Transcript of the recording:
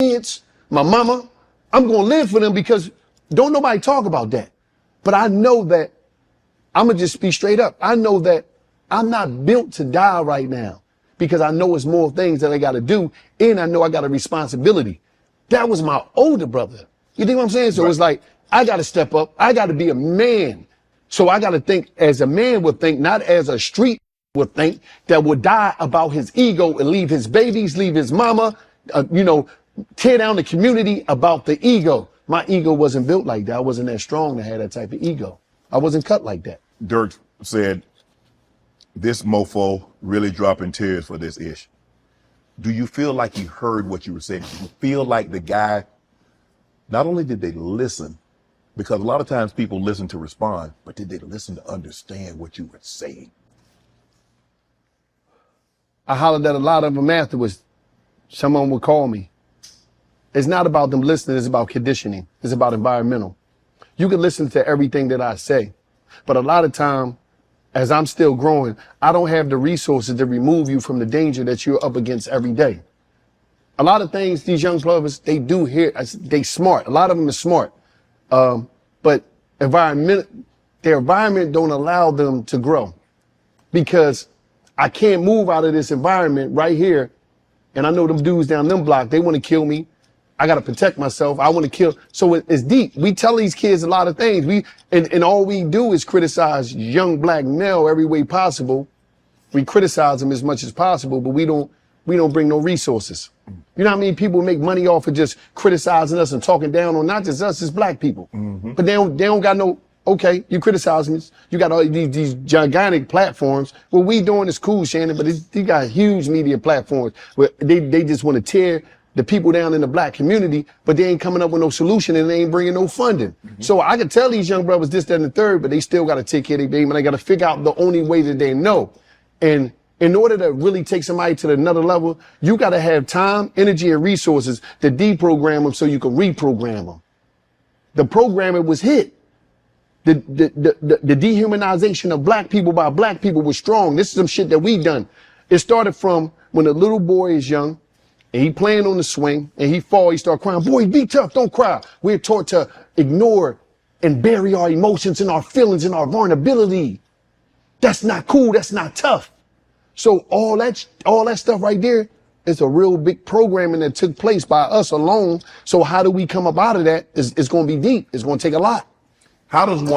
kids, my mama, I'm going to live for them because don't nobody talk about that. But I know that, I'm going to just be straight up. I know that I'm not built to die right now because I know it's more things that I got to do. And I know I got a responsibility. That was my older brother. You think what I'm saying? So It's like, I got to step up. I got to be a man. So I got to think as a man would think, not as a street would think, that would die about his ego and leave his babies, leave his mama, tear down the community about the ego. My ego wasn't built like that. I wasn't that strong to have that type of ego. I wasn't cut like that. Dirk said, this mofo really dropping tears for this ish. Do you feel like he heard what you were saying? Do you feel like the guy, not only did they listen, because a lot of times people listen to respond, but did they listen to understand what you were saying? I hollered at a lot of them afterwards. Someone would call me. It's not about them listening, it's about conditioning. It's about environmental. You can listen to everything that I say, but a lot of time, as I'm still growing, I don't have the resources to remove you from the danger that you're up against every day. A lot of things these young players, they do here, they smart. A lot of them are smart. But their environment don't allow them to grow because I can't move out of this environment right here. And I know them dudes down them block, they want to kill me. I got to protect myself. I want to kill. So it's deep. We tell these kids a lot of things. And all we do is criticize young black male every way possible. We criticize them as much as possible, but we don't bring no resources. You know how many people make money off of just criticizing us and talking down on not just us, it's black people. Mm-hmm. But they don't got no, okay, you criticize me. You got all these gigantic platforms. What we doing is cool, Shannon, but they got huge media platforms where they just want to tear the people down in the black community, but they ain't coming up with no solution and they ain't bringing no funding. Mm-hmm. So I can tell these young brothers this, that, and the third, but they still got to take care of their baby, and they got to figure out the only way that they know. And in order to really take somebody to another level, you got to have time, energy, and resources to deprogram them so you can reprogram them. The programming was hit. The dehumanization of black people by black people was strong. This is some shit that we done. It started from when a little boy is young, and he playing on the swing, and he fall, he start crying. Boy, be tough, don't cry. We're taught to ignore and bury our emotions and our feelings and our vulnerability. That's not cool, that's not tough. So all that stuff right there is a real big programming that took place by us alone. So how do we come up out of that? It's going to be deep. It's going to take a lot. How does one